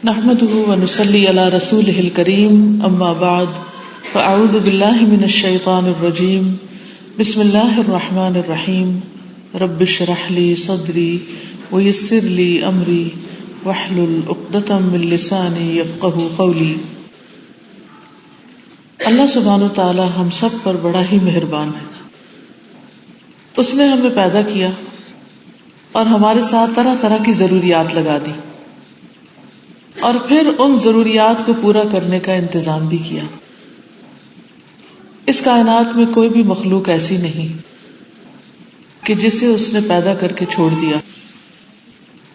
نحمده ونصلي على رسوله الكريم اما بعد فاعوذ بالله من الشيطان الرجيم بسم الله الرحمن الرحيم رب اشرح لي صدري ويسر لي امري واحلل عقدة من لساني يفقهوا قولي۔ اللہ سبحانہ وتعالی ہم سب پر بڑا ہی مہربان ہے۔ اس نے ہمیں پیدا کیا اور ہمارے ساتھ طرح طرح کی ضروریات لگا دی اور پھر ان ضروریات کو پورا کرنے کا انتظام بھی کیا۔ اس کائنات میں کوئی بھی مخلوق ایسی نہیں کہ جسے اس نے پیدا کر کے چھوڑ دیا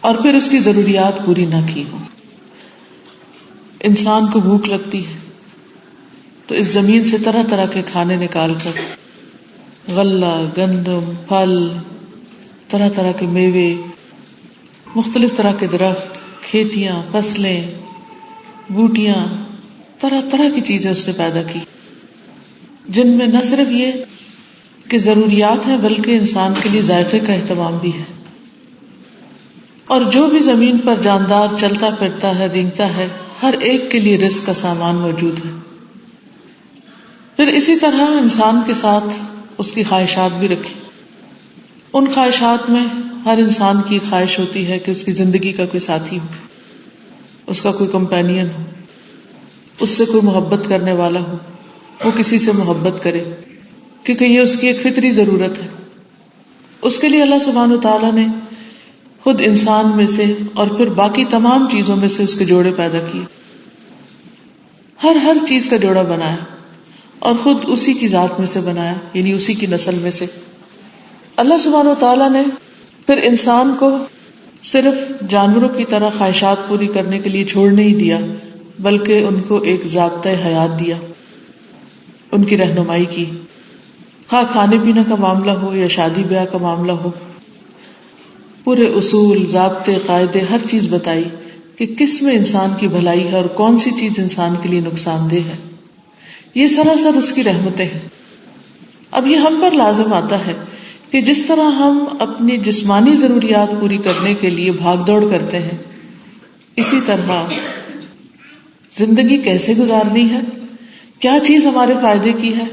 اور پھر اس کی ضروریات پوری نہ کی ہوں۔ انسان کو بھوک لگتی ہے تو اس زمین سے طرح طرح کے کھانے نکال کر غلہ، گندم، پھل، طرح طرح کے میوے، مختلف طرح کے درخت، کھیتیاں، فصلیں، بوٹیاں، طرح طرح کی چیزیں اس نے پیدا کی، جن میں نہ صرف یہ کہ ضروریات ہیں بلکہ انسان کے لیے ذائقے کا اہتمام بھی ہے۔ اور جو بھی زمین پر جاندار چلتا پھرتا ہے، رینگتا ہے، ہر ایک کے لیے رزق کا سامان موجود ہے۔ پھر اسی طرح انسان کے ساتھ اس کی خواہشات بھی رکھی۔ ان خواہشات میں ہر انسان کی خواہش ہوتی ہے کہ اس کی زندگی کا کوئی ساتھی ہو، اس کا کوئی کمپینین ہو، اس سے کوئی محبت کرنے والا ہو، وہ کسی سے محبت کرے، کیونکہ یہ اس کی ایک فطری ضرورت ہے۔ اس کے لیے اللہ سبحانہ وتعالیٰ نے خود انسان میں سے اور پھر باقی تمام چیزوں میں سے اس کے جوڑے پیدا کیے، ہر چیز کا جوڑا بنایا اور خود اسی کی ذات میں سے بنایا، یعنی اسی کی نسل میں سے۔ اللہ سبحانہ وتعالیٰ نے پھر انسان کو صرف جانوروں کی طرح خواہشات پوری کرنے کے لیے چھوڑ نہیں دیا، بلکہ ان کو ایک ضابطۂ حیات دیا، ان کی رہنمائی کی، خواہ کھانے پینے کا معاملہ ہو یا شادی بیاہ کا معاملہ ہو، پورے اصول، ضابطے، قاعدے، ہر چیز بتائی کہ کس میں انسان کی بھلائی ہے اور کون سی چیز انسان کے لیے نقصان دہ ہے۔ یہ سراسر اس کی رحمتیں ہیں۔ اب یہ ہم پر لازم آتا ہے کہ جس طرح ہم اپنی جسمانی ضروریات پوری کرنے کے لیے بھاگ دوڑ کرتے ہیں، اسی طرح زندگی کیسے گزارنی ہے، کیا چیز ہمارے فائدے کی ہے،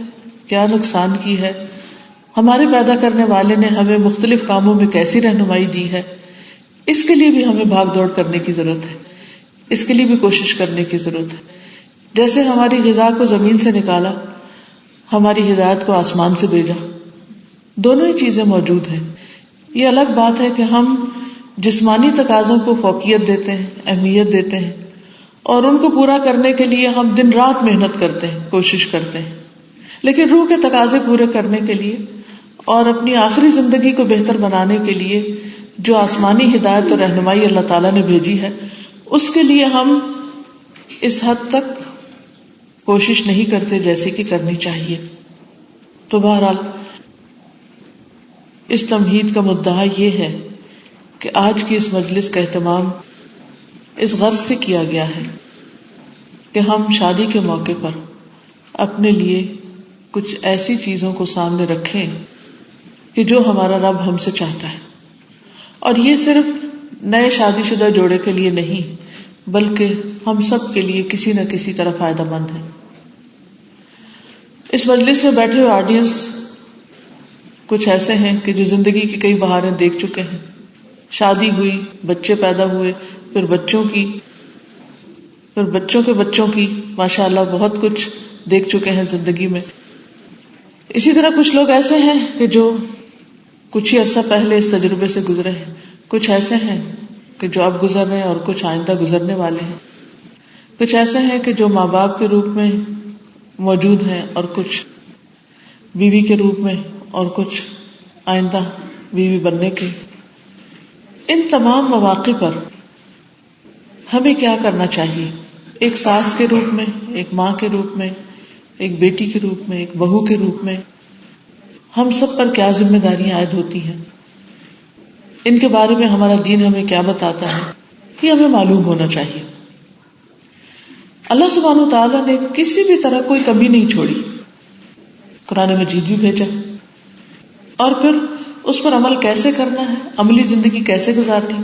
کیا نقصان کی ہے، ہمارے پیدا کرنے والے نے ہمیں مختلف کاموں میں کیسی رہنمائی دی ہے، اس کے لیے بھی ہمیں بھاگ دوڑ کرنے کی ضرورت ہے، اس کے لیے بھی کوشش کرنے کی ضرورت ہے۔ جیسے ہماری غذا کو زمین سے نکالا، ہماری ہدایت کو آسمان سے بھیجا، دونوں ہی چیزیں موجود ہیں۔ یہ الگ بات ہے کہ ہم جسمانی تقاضوں کو فوقیت دیتے ہیں، اہمیت دیتے ہیں، اور ان کو پورا کرنے کے لیے ہم دن رات محنت کرتے ہیں، کوشش کرتے ہیں، لیکن روح کے تقاضے پورے کرنے کے لیے اور اپنی آخری زندگی کو بہتر بنانے کے لیے جو آسمانی ہدایت اور رہنمائی اللہ تعالیٰ نے بھیجی ہے، اس کے لیے ہم اس حد تک کوشش نہیں کرتے جیسے کہ کرنی چاہیے۔ تو بہرحال اس تمہید کا مدعا یہ ہے کہ آج کی اس مجلس کا اہتمام اس غرض سے کیا گیا ہے کہ ہم شادی کے موقع پر اپنے لیے کچھ ایسی چیزوں کو سامنے رکھیں کہ جو ہمارا رب ہم سے چاہتا ہے، اور یہ صرف نئے شادی شدہ جوڑے کے لیے نہیں بلکہ ہم سب کے لیے کسی نہ کسی طرح فائدہ مند ہے۔ اس مجلس میں بیٹھے ہوئے آڈینس کچھ ایسے ہیں کہ جو زندگی کی کئی بہاریں دیکھ چکے ہیں، شادی ہوئی، بچے پیدا ہوئے، پھر بچوں کی، پھر بچوں کے بچوں کی، ماشاءاللہ بہت کچھ دیکھ چکے ہیں زندگی میں۔ اسی طرح کچھ لوگ ایسے ہیں کہ جو کچھ ہی عرصہ پہلے اس تجربے سے گزرے ہیں، کچھ ایسے ہیں کہ جو اب گزر رہے ہیں اور کچھ آئندہ گزرنے والے ہیں، کچھ ایسے ہیں کہ جو ماں باپ کے روپ میں موجود ہیں اور کچھ بیوی کے روپ میں اور کچھ آئندہ بیوی بننے کے۔ ان تمام مواقع پر ہمیں کیا کرنا چاہیے؟ ایک ساس کے روپ میں، ایک ماں کے روپ میں، ایک بیٹی کے روپ میں، ایک بہو کے روپ میں ہم سب پر کیا ذمہ داریاں عائد ہوتی ہیں، ان کے بارے میں ہمارا دین ہمیں کیا بتاتا ہے، یہ ہمیں معلوم ہونا چاہیے۔ اللہ سبحانہ وتعالیٰ نے کسی بھی طرح کوئی کمی نہیں چھوڑی، قرآن مجید بھی بھیجا، اور پھر اس پر عمل کیسے کرنا ہے، عملی زندگی کیسے گزارنی،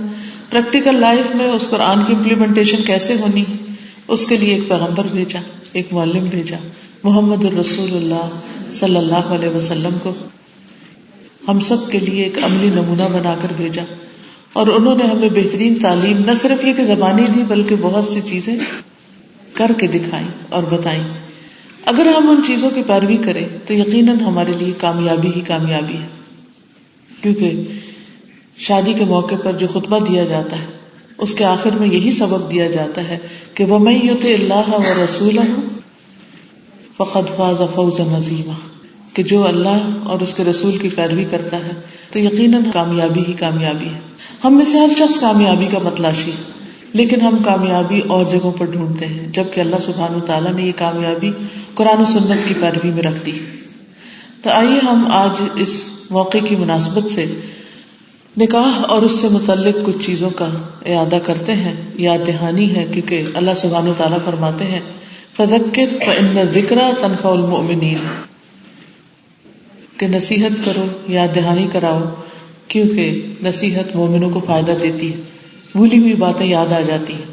پریکٹیکل لائف میں اس قرآن کی امپلیمنٹیشن کیسے ہونی ہے، اس کے لیے ایک پیغمبر بھیجا، ایک معلم بھیجا، محمد الرسول اللہ صلی اللہ علیہ وسلم کو ہم سب کے لیے ایک عملی نمونہ بنا کر بھیجا، اور انہوں نے ہمیں بہترین تعلیم نہ صرف یہ کہ زبانی دی بلکہ بہت سی چیزیں کر کے دکھائیں اور بتائیں. اگر ہم ان چیزوں کی پیروی کریں تو یقیناً ہمارے لیے کامیابی ہی کامیابی ہے. کیونکہ شادی کے موقع پر جو خطبہ دیا جاتا ہے اس کے آخر میں یہی سبق دیا جاتا ہے کہ وَمَن يُطِعِ اللَّهَ وَرَسُولَهُ فَقَدْ فَازَ فَوْزًا عَظِيمًا، کہ جو اللہ اور اس کے رسول کی پیروی کرتا ہے تو یقیناً کامیابی ہی کامیابی ہے. ہم میں سے ہر شخص کامیابی کا متلاشی ہے، لیکن ہم کامیابی اور جگہوں پر ڈھونڈتے ہیں، جبکہ اللہ سبحانہ وتعالیٰ نے یہ کامیابی قرآن و سنت کی پیروی میں رکھ دی. تو آئیے ہم آج اس موقع کی مناسبت سے نکاح اور اس سے متعلق کچھ چیزوں کا اعادہ کرتے ہیں، یاد دہانی ہے، کیونکہ اللہ سبحانہ وتعالیٰ فرماتے ہیں فَذَكِّرْ فَإِنَّ الذِّكْرَىٰ تَنفَعُ الْمُؤْمِنِينَ، کہ نصیحت کرو، یاد دہانی کراؤ، کیونکہ نصیحت مومنوں کو فائدہ دیتی ہے، بھولی ہوئی باتیں یاد آ جاتی ہیں.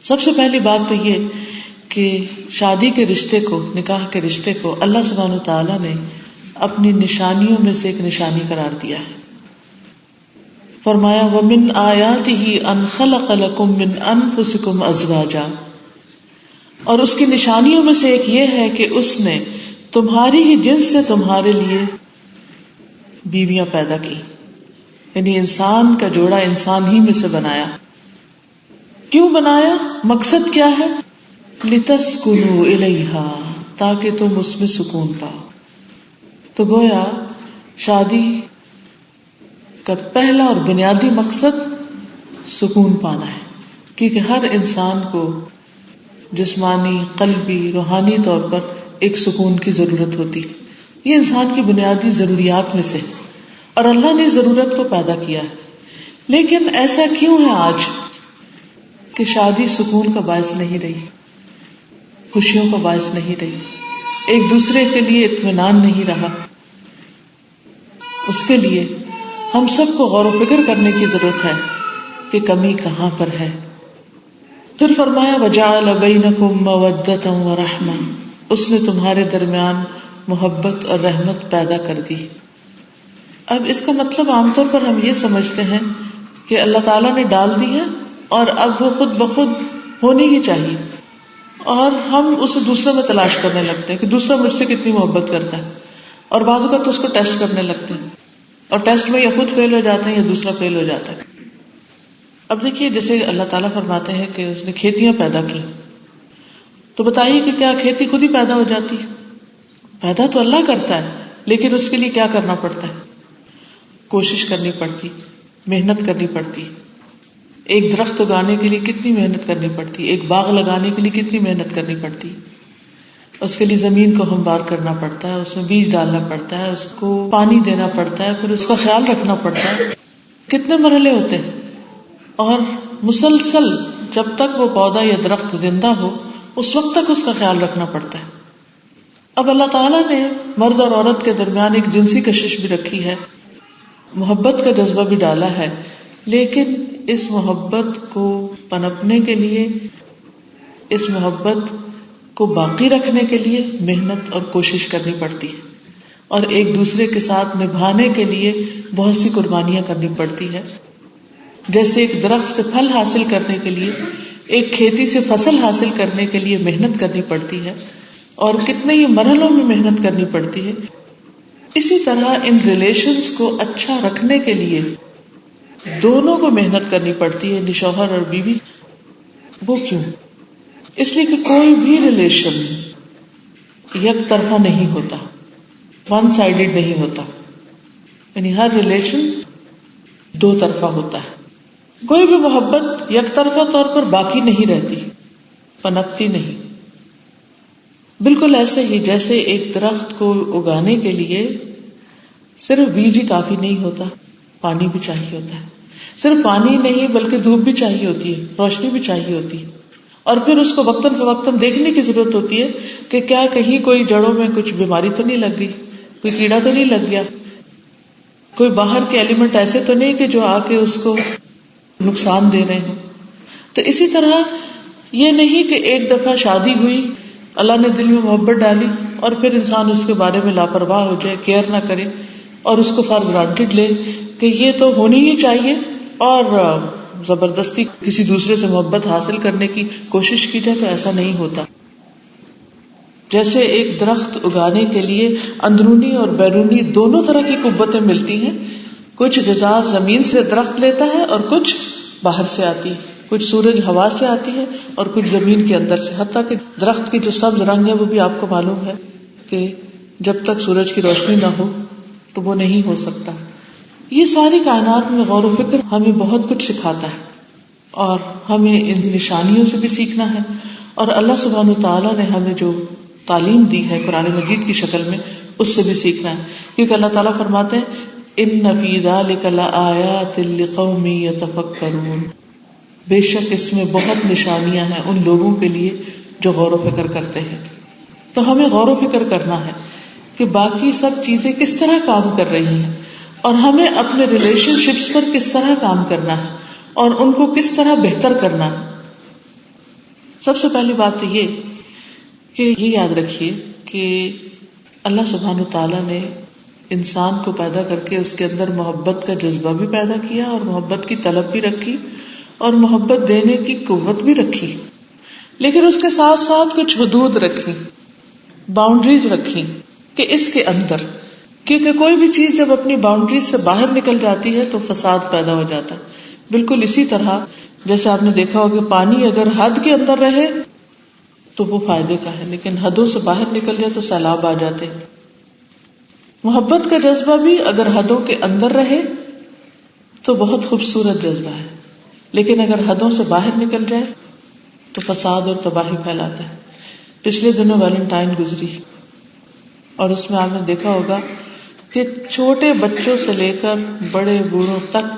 سب سے پہلی بات تو یہ کہ شادی کے رشتے کو، نکاح کے رشتے کو اللہ سبحانہ وتعالیٰ نے اپنی نشانیوں میں سے ایک نشانی قرار دیا ہے. فرمایا وَمِنْ آيَاتِهِ أَنْ خَلَقَ لَكُم مِّنْ أَنفُسِكُمْ أَزْوَاجًا، اور اس کی نشانیوں میں سے ایک یہ ہے کہ اس نے تمہاری ہی جنس سے تمہارے لیے بیویاں پیدا کی، یعنی انسان کا جوڑا انسان ہی میں سے بنایا. کیوں بنایا؟ مقصد کیا ہے؟ لِتَسْكُنُوا إِلَيْهَا، تاکہ تم اس میں سکون پاؤ. تو گویا شادی کا پہلا اور بنیادی مقصد سکون پانا ہے، کیونکہ ہر انسان کو جسمانی، قلبی، روحانی طور پر ایک سکون کی ضرورت ہوتی ہے. یہ انسان کی بنیادی ضروریات میں سے، اور اللہ نے ضرورت کو پیدا کیا ہے. لیکن ایسا کیوں ہے آج کہ شادی سکون کا باعث نہیں رہی، خوشیوں کا باعث نہیں رہی، ایک دوسرے کے لیے اطمینان نہیں رہا؟ اس کے لیے ہم سب کو غور و فکر کرنے کی ضرورت ہے کہ کمی کہاں پر ہے. پھر فرمایا وَجَعَلَ بَيْنَكُمْ مَوَدَّةً وَرَحْمَةً، اس نے تمہارے درمیان محبت اور رحمت پیدا کر دی. اب اس کا مطلب عام طور پر ہم یہ سمجھتے ہیں کہ اللہ تعالیٰ نے ڈال دی ہے اور اب وہ خود بخود ہونی ہی چاہیے، اور ہم اسے دوسرے میں تلاش کرنے لگتے ہیں کہ دوسرا مجھ سے کتنی محبت کرتا ہے، اور بعض اوقات تو اس کو ٹیسٹ کرنے لگتے ہیں، اور ٹیسٹ میں یا خود فیل ہو جاتے ہیں یا دوسرا فیل ہو جاتا ہے. اب دیکھیے جیسے اللہ تعالیٰ فرماتے ہیں کہ اس نے کھیتیاں پیدا کی، تو بتائیے کہ کیا کھیتی خود ہی پیدا ہو جاتی؟ پیدا تو اللہ کرتا ہے، لیکن اس کے لیے کیا کرنا پڑتا ہے؟ کوشش کرنی پڑتی، محنت کرنی پڑتی. ایک درخت اگانے کے لیے کتنی محنت کرنی پڑتی، ایک باغ لگانے کے لیے کتنی محنت کرنی پڑتی. اس کے لیے زمین کو ہموار کرنا پڑتا ہے، اس میں بیج ڈالنا پڑتا ہے، اس کو پانی دینا پڑتا ہے، پھر اس کا خیال رکھنا پڑتا ہے. کتنے مرحلے ہوتے ہیں، اور مسلسل جب تک وہ پودا یا درخت زندہ ہو اس وقت تک اس کا خیال رکھنا پڑتا ہے. اب اللہ تعالیٰ نے مرد اور عورت کے درمیان ایک جنسی کشش بھی رکھی ہے، محبت کا جذبہ بھی ڈالا ہے، لیکن اس محبت کو پنپنے کے لیے، اس محبت کو باقی رکھنے کے لیے محنت اور کوشش کرنی پڑتی ہے، اور ایک دوسرے کے ساتھ نبھانے کے لیے بہت سی قربانیاں کرنی پڑتی ہے. جیسے ایک درخت سے پھل حاصل کرنے کے لیے، ایک کھیتی سے فصل حاصل کرنے کے لیے محنت کرنی پڑتی ہے، اور کتنے ہی مرحلوں میں محنت کرنی پڑتی ہے، اسی طرح ان ریلیشنز کو اچھا رکھنے کے لیے دونوں کو محنت کرنی پڑتی ہے، شوہر اور بیوی. وہ کیوں؟ اس لیے کہ کوئی بھی ریلیشن یک طرفہ نہیں ہوتا، ون سائیڈڈ نہیں ہوتا، یعنی ہر ریلیشن دو طرفہ ہوتا ہے. کوئی بھی محبت یک طرفہ طور پر باقی نہیں رہتی، پنپتی نہیں. بالکل ایسے ہی جیسے ایک درخت کو اگانے کے لیے صرف بیج ہی کافی نہیں ہوتا، پانی بھی چاہیے ہوتا ہے. صرف پانی نہیں بلکہ دھوپ بھی چاہیے ہوتی ہے، روشنی بھی چاہیے ہوتی ہے، اور پھر اس کو وقتاً فوقتاً دیکھنے کی ضرورت ہوتی ہے کہ کیا کہیں کوئی جڑوں میں کچھ بیماری تو نہیں لگ گئی، کوئی کیڑا تو نہیں لگ گیا، کوئی باہر کے ایلیمنٹ ایسے تو نہیں کہ جو آ کے اس کو نقصان دے رہے ہوں. تو اسی طرح یہ نہیں کہ ایک دفعہ شادی ہوئی، اللہ نے دل میں محبت ڈالی اور پھر انسان اس کے بارے میں لاپرواہ ہو جائے، کیئر نہ کرے اور اس کو فار گرانٹیڈ لے کہ یہ تو ہونی ہی چاہیے اور زبردستی کسی دوسرے سے محبت حاصل کرنے کی کوشش کی جائے. تو ایسا نہیں ہوتا. جیسے ایک درخت اگانے کے لیے اندرونی اور بیرونی دونوں طرح کی قوتیں ملتی ہیں. کچھ غذا زمین سے درخت لیتا ہے اور کچھ باہر سے آتی ہے، کچھ سورج ہوا سے آتی ہے اور کچھ زمین کے اندر سے. حتیٰ کہ درخت کی جو سبز رنگ ہے وہ بھی آپ کو معلوم ہے کہ جب تک سورج کی روشنی نہ ہو تو وہ نہیں ہو سکتا. یہ ساری کائنات میں غور و فکر ہمیں بہت کچھ سکھاتا ہے اور ہمیں ان نشانیوں سے بھی سیکھنا ہے. اور اللہ سبحانہ وتعالیٰ نے ہمیں جو تعلیم دی ہے قرآن مجید کی شکل میں اس سے بھی سیکھنا ہے. کیونکہ اللہ تعالیٰ فرماتے ہیں ان فی ذلک لآیات لقوم یتفکرون، بے شک اس میں بہت نشانیاں ہیں ان لوگوں کے لیے جو غور و فکر کرتے ہیں. تو ہمیں غور و فکر کرنا ہے کہ باقی سب چیزیں کس طرح کام کر رہی ہیں اور ہمیں اپنے ریلیشن شپس پر کس طرح کام کرنا ہے اور ان کو کس طرح بہتر کرنا ہے. سب سے پہلی بات تو یہ کہ یہ یاد رکھیے کہ اللہ سبحانہ تعالیٰ نے انسان کو پیدا کر کے اس کے اندر محبت کا جذبہ بھی پیدا کیا اور محبت کی طلب بھی رکھی اور محبت دینے کی قوت بھی رکھی، لیکن اس کے ساتھ ساتھ کچھ حدود رکھی، باؤنڈریز رکھی کہ اس کے اندر، کیونکہ کوئی بھی چیز جب اپنی باؤنڈریز سے باہر نکل جاتی ہے تو فساد پیدا ہو جاتا ہے. بالکل اسی طرح جیسے آپ نے دیکھا ہوگا کہ پانی اگر حد کے اندر رہے تو وہ فائدے کا ہے، لیکن حدوں سے باہر نکل جائے تو سیلاب آ جاتے. محبت کا جذبہ بھی اگر حدوں کے اندر رہے تو بہت خوبصورت جذبہ ہے، لیکن اگر حدوں سے باہر نکل جائے تو فساد اور تباہی پھیلاتا ہے. پچھلے دنوں ویلنٹائن گزری اور اس میں آپ نے دیکھا ہوگا کہ چھوٹے بچوں سے لے کر بڑے بوڑھوں تک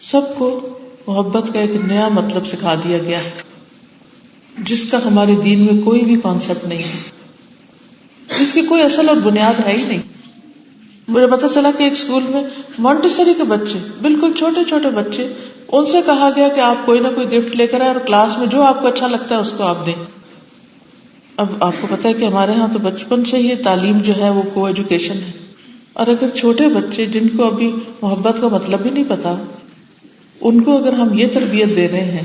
سب کو محبت کا ایک نیا مطلب سکھا دیا گیا ہے جس کا ہمارے دین میں کوئی بھی کانسیپٹ نہیں ہے، جس کی کوئی اصل اور بنیاد ہے ہی نہیں. مجھے پتا چلا کہ ایک اسکول میں مونٹیسری کے بچے، بالکل چھوٹے چھوٹے بچے، ان سے کہا گیا کہ آپ کوئی نہ کوئی گفٹ لے کر آئے اور کلاس میں جو آپ کو اچھا لگتا ہے اس کو آپ دیں. اب آپ کو پتا ہے کہ ہمارے ہاں تو بچپن سے ہی تعلیم جو ہے وہ کو ایجوکیشن ہے، اور اگر چھوٹے بچے جن کو ابھی محبت کا مطلب بھی نہیں پتا، ان کو اگر ہم یہ تربیت دے رہے ہیں،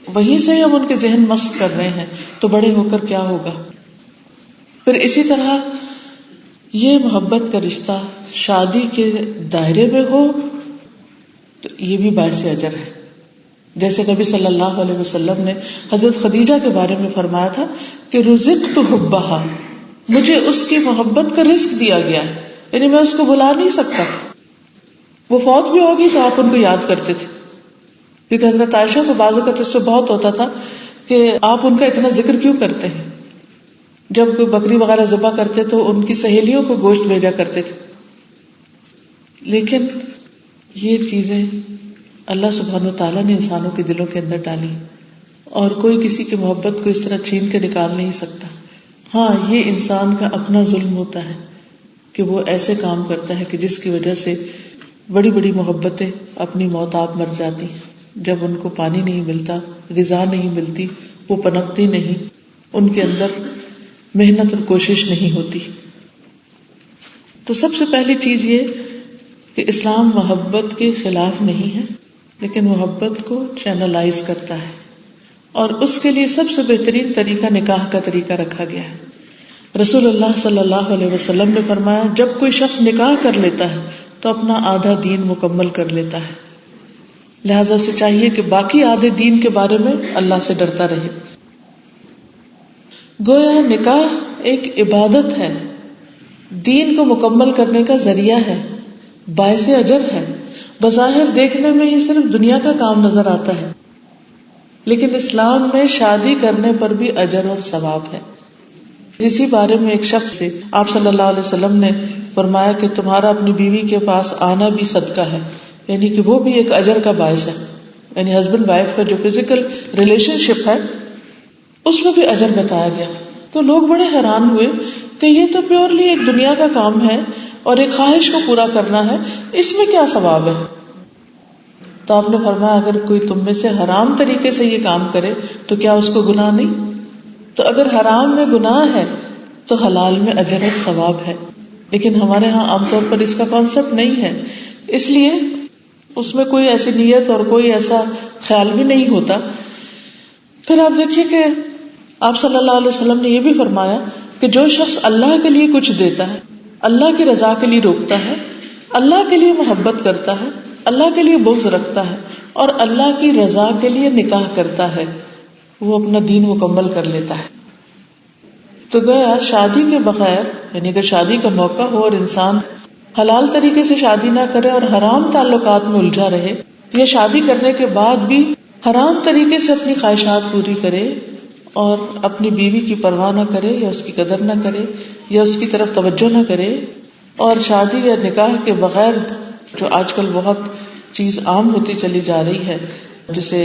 وہیں سے ہم ان کے ذہن مست کر رہے ہیں، تو بڑے ہو کر کیا ہوگا. پھر اسی طرح یہ محبت کا رشتہ شادی کے دائرے میں ہو تو یہ بھی باعث اجر ہے. جیسے نبی صلی اللہ علیہ وسلم نے حضرت خدیجہ کے بارے میں فرمایا تھا کہ رزقت حبھا، مجھے اس کی محبت کا رزق دیا گیا ہے، یعنی میں اس کو بھلا نہیں سکتا. وہ فوت بھی ہوگی تو آپ ان کو یاد کرتے تھے، کیونکہ حضرت عائشہ کو بعض اوقات اس پہ بہت ہوتا تھا کہ آپ ان کا اتنا ذکر کیوں کرتے ہیں. جب کوئی بکری وغیرہ ذبح کرتے تو ان کی سہیلیوں کو گوشت بھیجا کرتے تھے. لیکن یہ چیزیں اللہ سبحانہ تعالیٰ نے انسانوں کے دلوں کے اندر ڈالی اور کوئی کسی کی محبت کو اس طرح چھین کے نکال نہیں سکتا. ہاں، یہ انسان کا اپنا ظلم ہوتا ہے کہ وہ ایسے کام کرتا ہے کہ جس کی وجہ سے بڑی بڑی محبتیں اپنی موت آپ مر جاتی ہیں. جب ان کو پانی نہیں ملتا، غذا نہیں ملتی، وہ پنپتی نہیں، ان کے اندر محنت اور کوشش نہیں ہوتی. تو سب سے پہلی چیز یہ کہ اسلام محبت کے خلاف نہیں ہے، لیکن محبت کو چینلائز کرتا ہے، اور اس کے لیے سب سے بہترین طریقہ نکاح کا طریقہ رکھا گیا ہے. رسول اللہ صلی اللہ علیہ وسلم نے فرمایا جب کوئی شخص نکاح کر لیتا ہے تو اپنا آدھا دین مکمل کر لیتا ہے. لہذا اسے چاہیے کہ باقی آدھے دین کے بارے میں اللہ سے ڈرتا رہے. گویا نکاح ایک عبادت ہے، دین کو مکمل کرنے کا ذریعہ ہے، باعث اجر ہے. بظاہر دیکھنے میں یہ صرف دنیا کا کام نظر آتا ہے، لیکن اسلام میں شادی کرنے پر بھی اجر اور ثواب ہے. اسی بارے میں ایک شخص سے آپ صلی اللہ علیہ وسلم نے فرمایا کہ تمہارا اپنی بیوی کے پاس آنا بھی صدقہ ہے، یعنی کہ وہ بھی ایک اجر کا باعث ہے. یعنی ہسبینڈ وائف کا جو فزیکل ریلیشن شپ ہے اس میں بھی اجر بتایا گیا. تو لوگ بڑے حیران ہوئے کہ یہ تو پیورلی ایک دنیا کا کام ہے اور ایک خواہش کو پورا کرنا ہے، اس میں کیا ثواب ہے. تو آپ نے فرمایا اگر کوئی تم میں سے حرام طریقے سے یہ کام کرے تو کیا اس کو گناہ نہیں؟ تو اگر حرام میں گناہ ہے تو حلال میں اجر اور ثواب ہے، لیکن ہمارے ہاں عام طور پر اس کا کانسیپٹ نہیں ہے، اس لیے اس میں کوئی ایسی نیت اور کوئی ایسا خیال بھی نہیں ہوتا۔ پھر آپ دیکھیے کہ آپ صلی اللہ علیہ وسلم نے یہ بھی فرمایا کہ جو شخص اللہ کے لیے کچھ دیتا ہے، اللہ کی رضا کے لیے روکتا ہے، اللہ کے لیے محبت کرتا ہے، اللہ کے لیے بغض رکھتا ہے اور اللہ کی رضا کے لیے نکاح کرتا ہے، وہ اپنا دین مکمل کر لیتا ہے۔ تو گویا شادی کے بغیر، یعنی اگر شادی کا موقع ہو اور انسان حلال طریقے سے شادی نہ کرے اور حرام تعلقات میں الجھا رہے، یا شادی کرنے کے بعد بھی حرام طریقے سے اپنی خواہشات پوری کرے اور اپنی بیوی کی پرواہ نہ کرے یا اس کی قدر نہ کرے یا اس کی طرف توجہ نہ کرے، اور شادی یا نکاح کے بغیر جو آج کل بہت چیز عام ہوتی چلی جا رہی ہے، جسے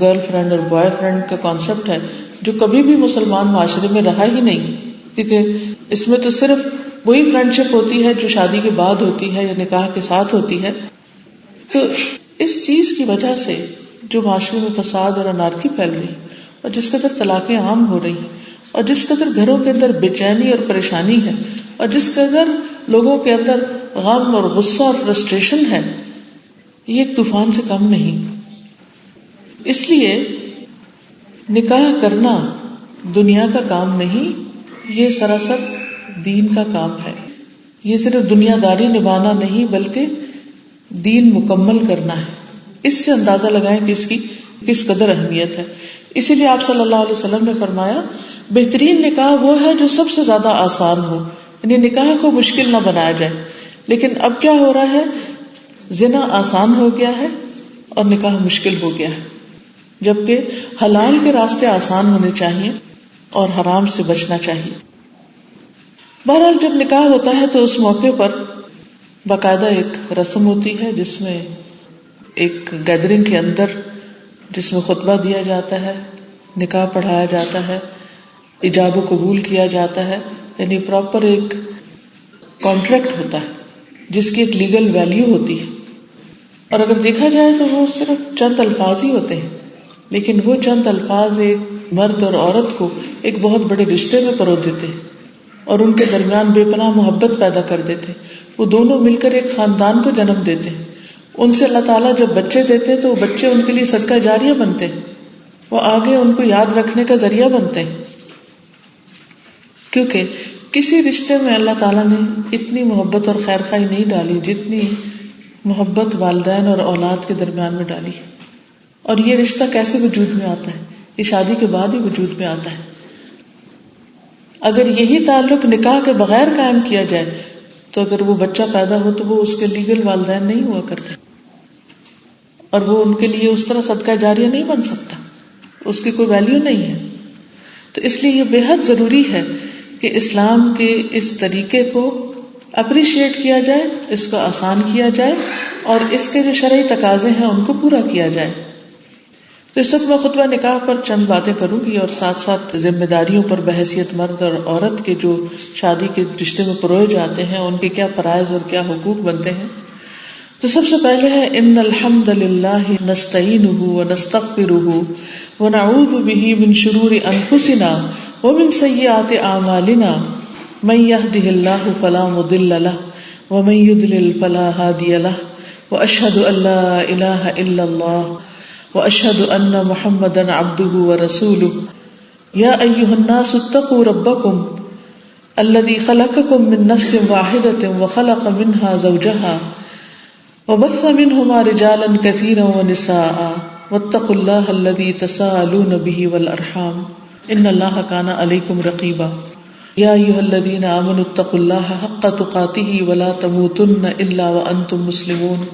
گرل فرینڈ اور بوائے فرینڈ کا کانسیپٹ ہے، جو کبھی بھی مسلمان معاشرے میں رہا ہی نہیں، کیونکہ اس میں تو صرف وہی فرینڈشپ ہوتی ہے جو شادی کے بعد ہوتی ہے یا نکاح کے ساتھ ہوتی ہے۔ تو اس چیز کی وجہ سے جو معاشرے میں فساد اور انارکی پھیل رہی اور جس قدر طلاقیں عام ہو رہی ہیں اور جس قدر گھروں کے اندر بے چینی اور پریشانی ہے اور جس قدر لوگوں کے اندر غم اور غصہ اور فرسٹریشن ہے، یہ ایک طوفان سے کم نہیں۔ اس لیے نکاح کرنا دنیا کا کام نہیں، یہ سراسر دین کا کام ہے۔ یہ صرف دنیا داری نبھانا نہیں بلکہ دین مکمل کرنا ہے۔ اس سے اندازہ لگائیں کہ اس کی کس قدر اہمیت ہے۔ اسی لیے آپ صلی اللہ علیہ وسلم نے فرمایا بہترین نکاح وہ ہے جو سب سے زیادہ آسان ہو، یعنی نکاح کو مشکل نہ بنایا جائے۔ لیکن اب کیا ہو رہا ہے، زنا آسان ہو گیا ہے اور نکاح مشکل ہو گیا ہے، جبکہ حلال کے راستے آسان ہونے چاہیے اور حرام سے بچنا چاہیے۔ بہرحال جب نکاح ہوتا ہے تو اس موقع پر باقاعدہ ایک رسم ہوتی ہے، جس میں ایک گیدرنگ کے اندر جس میں خطبہ دیا جاتا ہے، نکاح پڑھایا جاتا ہے، ایجاب و قبول کیا جاتا ہے، یعنی پراپر ایک کانٹریکٹ ہوتا ہے جس کی ایک لیگل ویلیو ہوتی ہے۔ اور اگر دیکھا جائے تو وہ صرف چند الفاظ ہی ہوتے ہیں، لیکن وہ چند الفاظ ایک مرد اور عورت کو ایک بہت بڑے رشتے میں پرو دیتے ہیں اور ان کے درمیان بے پناہ محبت پیدا کر دیتے ہیں۔ وہ دونوں مل کر ایک خاندان کو جنم دیتے ہیں۔ ان سے اللہ تعالیٰ جب بچے دیتے ہیں تو وہ بچے ان کے لیے صدقہ جاریہ بنتے ہیں، وہ آگے ان کو یاد رکھنے کا ذریعہ بنتے ہیں، کیونکہ کسی رشتے میں اللہ تعالیٰ نے اتنی محبت اور خیر خواہی نہیں ڈالی جتنی محبت والدین اور اولاد کے درمیان میں ڈالی۔ اور یہ رشتہ کیسے وجود میں آتا ہے؟ یہ شادی کے بعد ہی وجود میں آتا ہے۔ اگر یہی تعلق نکاح کے بغیر قائم کیا جائے تو اگر وہ بچہ پیدا ہو تو وہ اس کے لیگل والدین نہیں ہوا کرتے اور وہ ان کے لیے اس طرح صدقہ جاریہ نہیں بن سکتا، اس کی کوئی ویلیو نہیں ہے۔ تو اس لیے یہ بے حد ضروری ہے کہ اسلام کے اس طریقے کو اپریشیٹ کیا جائے، اس کو آسان کیا جائے اور اس کے جو شرعی تقاضے ہیں ان کو پورا کیا جائے۔ تو اس وقت میں خطبہ نکاح پر چند باتیں کروں گی اور ساتھ ساتھ ذمہ داریوں پر بحیثیت مرد اور عورت کے جو شادی کے رشتے میں پروئے جاتے ہیں ان کے کیا فرائض اور کیا حقوق بنتے ہیں۔ تو سب سے پہلے ہے ان الحمد للہ نستعینہ ونستغفرہ ونعوذ بہ من شرور انفسنا ومن سیئات اعمالنا من یہدہ اللہ فلا مضل لہ ومن یضلل فلا ہادی لہ واشہد ان لا الہ الا اللہ واشهد ان محمدا عبده ورسوله يا ايها الناس اتقوا ربكم الذي خلقكم من نفس واحدة وخلق منها زوجها وبث منهما رجالا كثيرا ونساء واتقوا الله الذي تساءلون به والارحام ان الله كان عليكم رقيبا يا ايها الذين امنوا اتقوا الله حق تقاته ولا تموتن الا وانتم مسلمون۔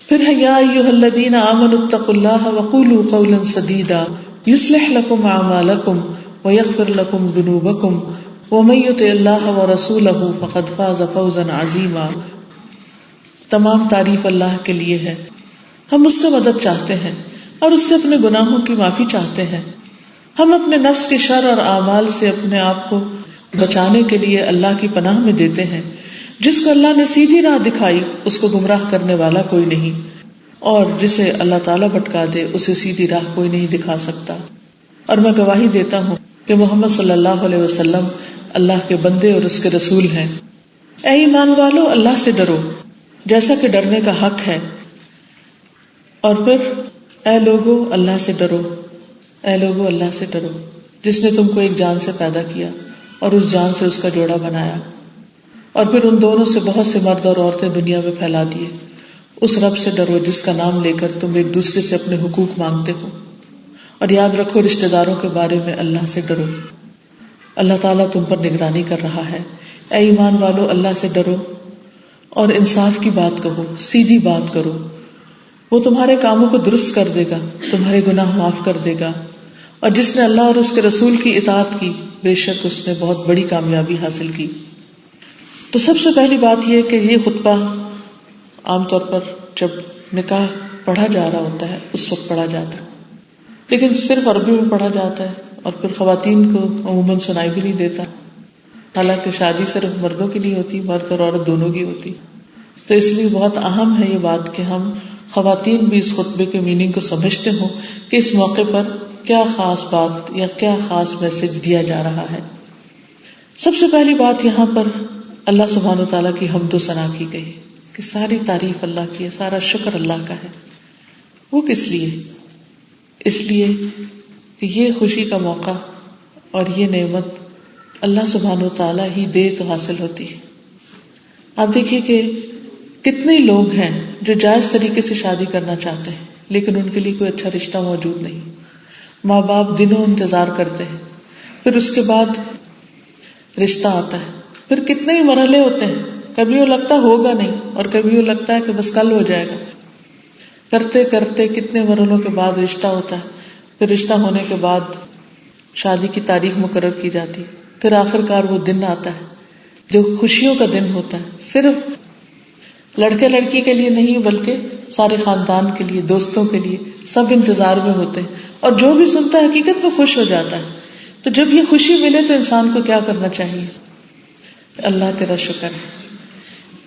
پھر ہے یا ایھا الذین آمنوا اتقوا اللہ وقولوا قولا سدیدا یصلح لکم اعمالکم ویغفر لکم ذنوبکم ومن یطع اللہ ورسولہ فقد فاز فوزا عظیما۔ تمام تعریف اللہ کے لیے ہے، ہم اس سے مدد چاہتے ہیں اور اس سے اپنے گناہوں کی معافی چاہتے ہیں۔ ہم اپنے نفس کے شر اور اعمال سے اپنے آپ کو بچانے کے لیے اللہ کی پناہ میں دیتے ہیں۔ جس کو اللہ نے سیدھی راہ دکھائی اس کو گمراہ کرنے والا کوئی نہیں۔ اور جسے اللہ تعالیٰ بھٹکا دے اسے سیدھی راہ کوئی نہیں دکھا سکتا. اور میں گواہی دیتا ہوں کہ محمد صلی اللہ علیہ وسلم اللہ کے بندے اور اس کے رسول ہیں. اے ایمان والو اللہ سے ڈرو جیسا کہ ڈرنے کا حق ہے. اور پھر اے لوگو اللہ سے ڈرو، اے لوگو اللہ سے ڈرو جس نے تم کو ایک جان سے پیدا کیا اور اس جان سے اس کا جوڑا بنایا، اور پھر ان دونوں سے بہت سے مرد اور عورتیں دنیا میں پھیلا دیے. اس رب سے ڈرو جس کا نام لے کر تم ایک دوسرے سے اپنے حقوق مانگتے ہو، اور یاد رکھو رشتہ داروں کے بارے میں اللہ سے ڈرو، اللہ تعالیٰ تم پر نگرانی کر رہا ہے. اے ایمان والو اللہ سے ڈرو اور انصاف کی بات کہو، سیدھی بات کرو. وہ تمہارے کاموں کو درست کر دے گا، تمہارے گناہ معاف کر دے گا. اور جس نے اللہ اور اس کے رسول کی اطاعت کی بے شک اس نے بہت بڑی کامیابی حاصل کی. تو سب سے پہلی بات یہ کہ یہ خطبہ عام طور پر جب نکاح پڑھا جا رہا ہوتا ہے اس وقت پڑھا جاتا ہے، لیکن صرف عربی میں پڑھا جاتا ہے اور پھر خواتین کو عموماً سنائی بھی نہیں دیتا. حالانکہ شادی صرف مردوں کی نہیں ہوتی، مرد اور عورت دونوں کی ہوتی. تو اس لیے بہت اہم ہے یہ بات کہ ہم خواتین بھی اس خطبے کے میننگ کو سمجھتے ہوں کہ اس موقع پر کیا خاص بات یا کیا خاص میسج دیا جا رہا ہے. سب سے پہلی بات یہاں پر اللہ سبحانہ و تعالیٰ کی حمد و ثنا کی گئی کہ ساری تعریف اللہ کی ہے، سارا شکر اللہ کا ہے. وہ کس لیے؟ اس لیے کہ یہ خوشی کا موقع اور یہ نعمت اللہ سبحانہ و تعالیٰ ہی دے تو حاصل ہوتی ہے. آپ دیکھیے کہ کتنے لوگ ہیں جو جائز طریقے سے شادی کرنا چاہتے ہیں لیکن ان کے لیے کوئی اچھا رشتہ موجود نہیں. ماں باپ دنوں انتظار کرتے ہیں، پھر اس کے بعد رشتہ آتا ہے، پھر کتنے ہی مرحلے ہوتے ہیں. کبھی وہ لگتا ہوگا نہیں اور کبھی وہ لگتا ہے کہ بس کل ہو جائے گا. کرتے کرتے کتنے مرحلوں کے بعد رشتہ ہوتا ہے، پھر رشتہ ہونے کے بعد شادی کی تاریخ مقرر کی جاتی، پھر آخرکار وہ دن آتا ہے جو خوشیوں کا دن ہوتا ہے. صرف لڑکے لڑکی کے لیے نہیں بلکہ سارے خاندان کے لیے، دوستوں کے لیے، سب انتظار میں ہوتے ہیں اور جو بھی سنتا ہے حقیقت میں خوش ہو جاتا ہے. تو جب یہ خوشی ملے تو انسان کو کیا کرنا چاہیے؟ اللہ تیرا شکر ہے،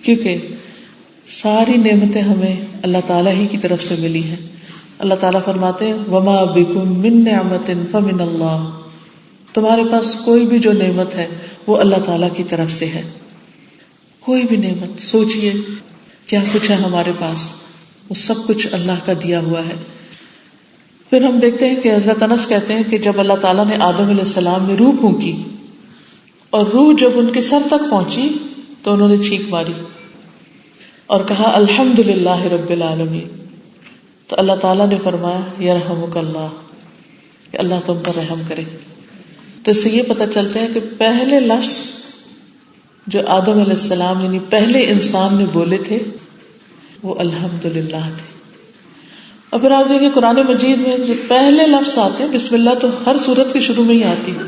کیونکہ ساری نعمتیں ہمیں اللہ تعالیٰ ہی کی طرف سے ملی ہیں. اللہ تعالیٰ فرماتے ہیں وَمَا بِكُم مِّن نِّعْمَةٍ فَمِنَ اللَّهِ، تمہارے پاس کوئی بھی جو نعمت ہے وہ اللہ تعالیٰ کی طرف سے ہے. کوئی بھی نعمت، سوچئے کیا کچھ ہے ہمارے پاس، وہ سب کچھ اللہ کا دیا ہوا ہے. پھر ہم دیکھتے ہیں کہ حضرت انس کہتے ہیں کہ جب اللہ تعالیٰ نے آدم علیہ السلام میں روح پھونکی اور روح جب ان کے سر تک پہنچی تو انہوں نے چھینک ماری اور کہا الحمدللہ رب العالمین. تو اللہ تعالیٰ نے فرمایا یرحمک اللہ، کہ اللہ تم پر رحم کرے. تو اس سے یہ پتہ چلتا ہے کہ پہلے لفظ جو آدم علیہ السلام یعنی پہلے انسان نے بولے تھے وہ الحمدللہ تھے. اور پھر آپ دیکھیں قرآن مجید میں جو پہلے لفظ آتے ہیں، بسم اللہ تو ہر سورت کے شروع میں ہی آتی ہے،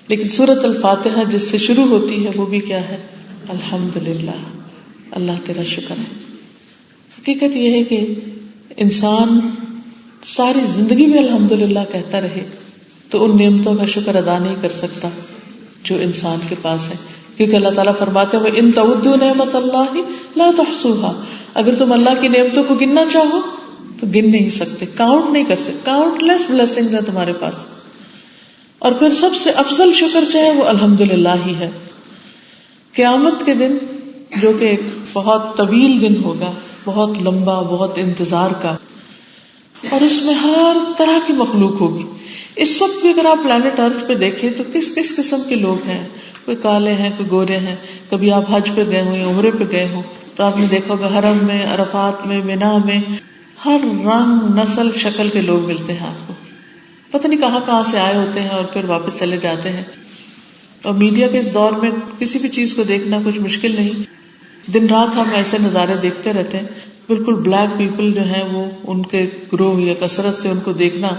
لیکن سورت الفاتحہ جس سے شروع ہوتی ہے وہ بھی کیا ہے؟ الحمدللہ، اللہ تیرا شکر ہے. حقیقت یہ ہے کہ انسان ساری زندگی میں الحمدللہ کہتا رہے تو ان نعمتوں کا شکر ادا نہیں کر سکتا جو انسان کے پاس ہے، کیونکہ اللہ تعالیٰ فرماتے ہیں وَإِن تَعُدُّوا نِعْمَتَ اللَّهِ لَا تُحْصُوهَا، اگر تم اللہ کی نعمتوں کو گننا چاہو تو گن نہیں سکتے، کاؤنٹ نہیں کر سکتے. کاؤنٹ لیس بلیسنگ ہے تمہارے پاس. اور پھر سب سے افضل شکر جو ہے وہ الحمدللہ ہی ہے. قیامت کے دن جو کہ ایک بہت طویل دن ہوگا، بہت لمبا، بہت انتظار کا، اور اس میں ہر طرح کی مخلوق ہوگی. اس وقت بھی اگر آپ پلانٹ ارتھ پہ دیکھیں تو کس کس قسم کے لوگ ہیں، کوئی کالے ہیں، کوئی گورے ہیں. کبھی آپ حج پہ گئے ہوں یا عمرے پہ گئے ہوں تو آپ نے دیکھا ہوگا حرم میں، عرفات میں، مینا میں ہر رنگ، نسل، شکل کے لوگ ملتے ہیں آپ کو. پتہ نہیں کہاں سے آئے ہوتے ہیں اور پھر واپس چلے جاتے ہیں. اور میڈیا کے اس دور میں کسی بھی چیز کو دیکھنا کچھ مشکل نہیں. دن رات ہم ایسے نظارے دیکھتے رہتے ہیں. بالکل بلیک پیپل جو ہیں وہ ان کے گروہ یا کثرت سے ان کو دیکھنا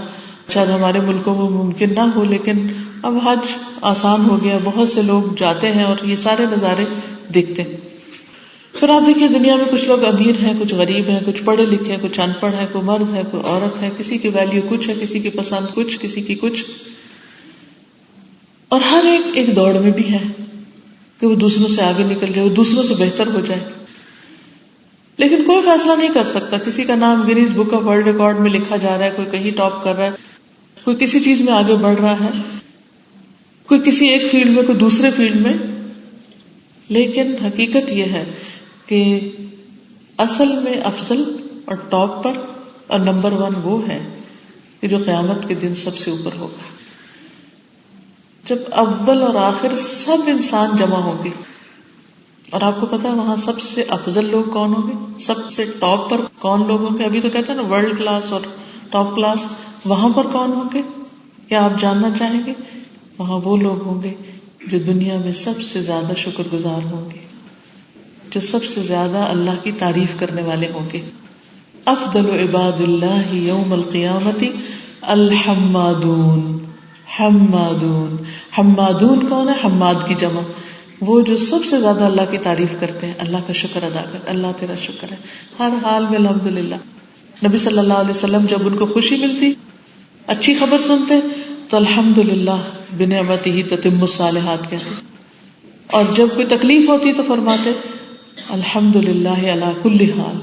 شاید ہمارے ملکوں میں ممکن نہ ہو، لیکن اب حج آسان ہو گیا، بہت سے لوگ جاتے ہیں اور یہ سارے نظارے دیکھتے ہیں. پھر آپ دیکھیے دنیا میں کچھ لوگ امیر ہیں، کچھ غریب ہیں، کچھ پڑھے لکھے ہیں، کچھ ان پڑھ ہیں، کوئی مرد ہے، کوئی عورت ہے، کسی کی ویلیو کچھ ہے، کسی کی پسند کچھ، کسی کی کچھ. اور ہر ایک دوڑ میں بھی ہے کہ وہ دوسروں سے آگے نکل جائے، وہ دوسروں سے بہتر ہو جائے. لیکن کوئی فیصلہ نہیں کر سکتا. کسی کا نام Guinness book of world record میں لکھا جا رہا ہے, کوئی کہیں ٹاپ کر رہا ہے, کوئی کسی چیز میں آگے بڑھ رہا ہے, کوئی کسی ایک فیلڈ میں, کوئی دوسرے فیلڈ میں. لیکن حقیقت یہ ہے کہ اصل میں افضل اور ٹاپ پر اور نمبر 1 وہ ہے کہ جو قیامت کے دن سب سے اوپر ہوگا, جب اول اور آخر سب انسان جمع ہوں گے. اور آپ کو پتا ہے وہاں سب سے افضل لوگ کون ہوں گے, سب سے ٹاپ پر کون لوگ ہوں گے؟ ابھی تو کہتے ہیں نا ورلڈ کلاس اور ٹاپ کلاس, وہاں پر کون ہوں گے؟ کیا آپ جاننا چاہیں گے؟ وہاں وہ لوگ ہوں گے جو دنیا میں سب سے زیادہ شکر گزار ہوں گے, جو سب سے زیادہ اللہ کی تعریف کرنے والے ہوں گے. افضل عباد اللہ یوم القیامت الحمادون. حمادون, حمادون کون ہے؟ حماد کی جمع, وہ جو سب سے زیادہ اللہ کی تعریف کرتے ہیں, اللہ کا شکر ادا کرتے, اللہ تیرا شکر ہے ہر حال میں الحمدللہ. نبی صلی اللہ علیہ وسلم جب ان کو خوشی ملتی, اچھی خبر سنتے تو الحمدللہ بنعمتہ تتم الصالحات کہتے, اور جب کوئی تکلیف ہوتی تو فرماتے الحمدللہ علی کل حال.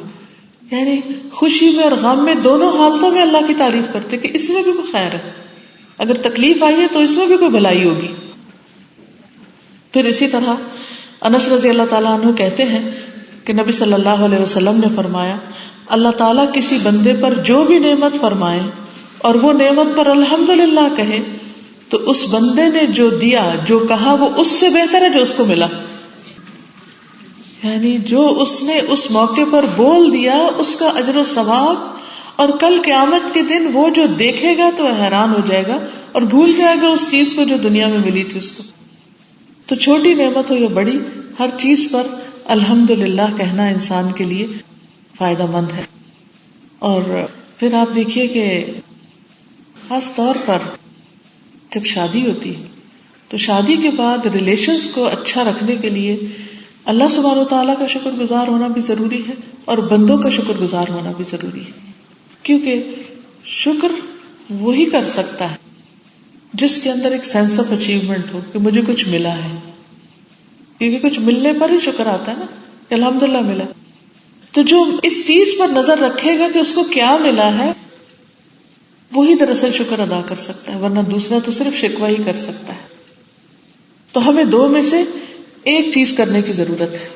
یعنی خوشی میں اور غم میں دونوں حالتوں میں اللہ کی تعریف کرتے کہ اس میں بھی کوئی خیر ہے, اگر تکلیف آئی ہے تو اس میں بھی کوئی بھلائی ہوگی. پھر اسی طرح انس رضی اللہ تعالیٰ عنہ کہتے ہیں کہ نبی صلی اللہ علیہ وسلم نے فرمایا, اللہ تعالیٰ کسی بندے پر جو بھی نعمت فرمائے اور وہ نعمت پر الحمدللہ کہے تو اس بندے نے جو دیا, جو کہا, وہ اس سے بہتر ہے جو اس کو ملا. یعنی جو اس نے اس موقع پر بول دیا اس کا اجر و ثواب, اور کل قیامت کے دن وہ جو دیکھے گا تو حیران ہو جائے گا اور بھول جائے گا اس چیز کو جو دنیا میں ملی تھی اس کو. تو چھوٹی نعمت ہو یا بڑی, ہر چیز پر الحمدللہ کہنا انسان کے لیے فائدہ مند ہے. اور پھر آپ دیکھیے کہ خاص طور پر جب شادی ہوتی ہے تو شادی کے بعد ریلیشنز کو اچھا رکھنے کے لیے اللہ سبحانہ و تعالیٰ کا شکر گزار ہونا بھی ضروری ہے اور بندوں کا شکر گزار ہونا بھی ضروری ہے, کیونکہ شکر وہی کر سکتا ہے جس کے اندر ایک سینس آف اچیومنٹ ہو کہ مجھے کچھ ملا ہے, کیونکہ کچھ ملنے پر ہی شکر آتا ہے نا کہ الحمدللہ ملا. تو جو اس چیز پر نظر رکھے گا کہ اس کو کیا ملا ہے وہی دراصل شکر ادا کر سکتا ہے, ورنہ دوسرا تو صرف شکوہ ہی کر سکتا ہے. تو ہمیں دو میں سے ایک چیز کرنے کی ضرورت ہے,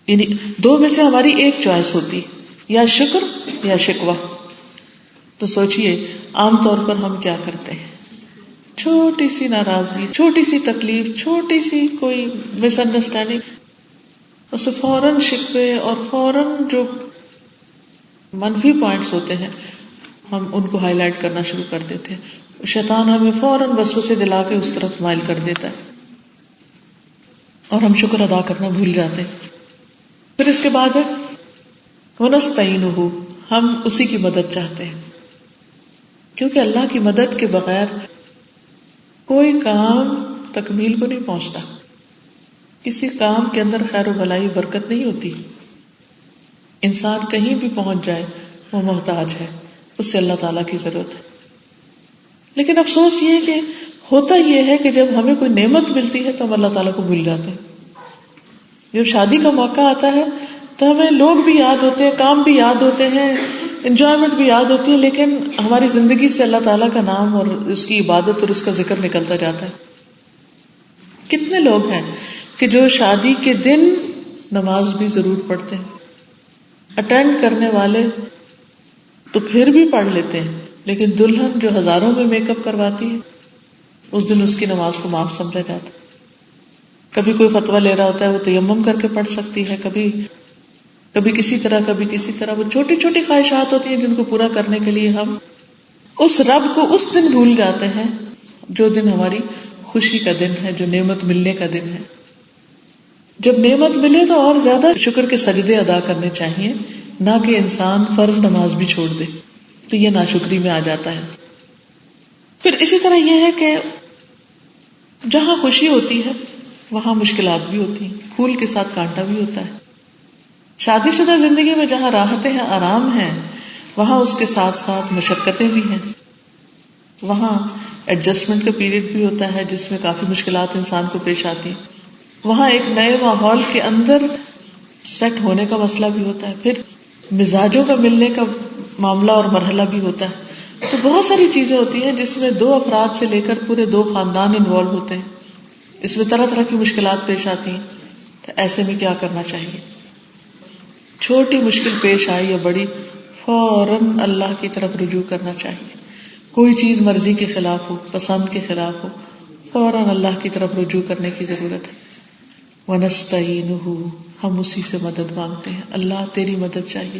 یعنی دو میں سے ہماری ایک چوائس ہوتی, یا شکر یا شکوہ. تو سوچئے عام طور پر ہم کیا کرتے ہیں, چھوٹی سی ناراضگی, چھوٹی سی تکلیف, چھوٹی سی کوئی مس انڈرسٹینڈنگ, اسے فوراً شکوے اور فوراً جو منفی پوائنٹس ہوتے ہیں ہم ان کو ہائی لائٹ کرنا شروع کر دیتے ہیں. شیطان ہمیں فوراً وسوسے دلا کے اس طرف مائل کر دیتا ہے اور ہم شکر ادا کرنا بھول جاتے ہیں. پھر اس کے بعد ہے وَنَسْتَعِينُهُ, ہم اسی کی مدد چاہتے ہیں, کیونکہ اللہ کی مدد کے بغیر کوئی کام تکمیل کو نہیں پہنچتا. کسی کام کے اندر خیر و بھلائی برکت نہیں ہوتی. انسان کہیں بھی پہنچ جائے وہ محتاج ہے, اس سے اللہ تعالیٰ کی ضرورت ہے. لیکن افسوس یہ ہے کہ ہوتا یہ ہے کہ جب ہمیں کوئی نعمت ملتی ہے تو ہم اللہ تعالیٰ کو بھول جاتے ہیں. جب شادی کا موقع آتا ہے تو ہمیں لوگ بھی یاد ہوتے ہیں, کام بھی یاد ہوتے ہیں, انجوائمنٹ بھی یاد ہوتی ہے, لیکن ہماری زندگی سے اللہ تعالیٰ کا نام اور اس کی عبادت اور اس کا ذکر نکلتا جاتا ہے. کتنے لوگ ہیں کہ جو شادی کے دن نماز بھی ضرور پڑھتے ہیں, اٹینڈ کرنے والے تو پھر بھی پڑھ لیتے ہیں, لیکن دلہن جو ہزاروں میں میک اپ کرواتی ہے اس دن اس کی نماز کو معاف سمجھا جاتا ہے. کبھی کوئی فتویٰ لے رہا ہوتا ہے وہ تیمم کر کے پڑھ سکتی ہے, کبھی کسی طرح, کبھی کسی طرح. وہ چھوٹی چھوٹی خواہشات ہوتی ہیں جن کو پورا کرنے کے لیے ہم اس رب کو اس دن بھول جاتے ہیں جو دن ہماری خوشی کا دن ہے, جو نعمت ملنے کا دن ہے. جب نعمت ملے تو اور زیادہ شکر کے سجدے ادا کرنے چاہیے, نہ کہ انسان فرض نماز بھی چھوڑ دے, تو یہ ناشکری میں آ جاتا ہے. پھر اسی طرح یہ ہے کہ جہاں خوشی ہوتی ہے وہاں مشکلات بھی ہوتی ہیں, پھول کے ساتھ کانٹا بھی ہوتا ہے. شادی شدہ زندگی میں جہاں راحتیں ہیں, آرام ہیں, وہاں اس کے ساتھ ساتھ مشقتیں بھی ہیں. وہاں ایڈجسٹمنٹ کا پیریڈ بھی ہوتا ہے جس میں کافی مشکلات انسان کو پیش آتی ہیں. وہاں ایک نئے ماحول کے اندر سیٹ ہونے کا مسئلہ بھی ہوتا ہے، پھر مزاجوں کا ملنے کا معاملہ اور مرحلہ بھی ہوتا ہے. تو بہت ساری چیزیں ہوتی ہیں جس میں 2 افراد سے لے کر پورے 2 خاندان انوالو ہوتے ہیں. اس میں طرح طرح کی مشکلات پیش آتی ہیں. تو ایسے میں کیا کرنا چاہیے؟ چھوٹی مشکل پیش آئی یا بڑی، فوراً اللہ کی طرف رجوع کرنا چاہیے. کوئی چیز مرضی کے خلاف ہو، پسند کے خلاف ہو، فوراً اللہ کی طرف رجوع کرنے کی ضرورت ہے. وَنَسْتَعِينُهُ، ہم اسی سے مدد مانگتے ہیں. اللہ تیری مدد چاہیے.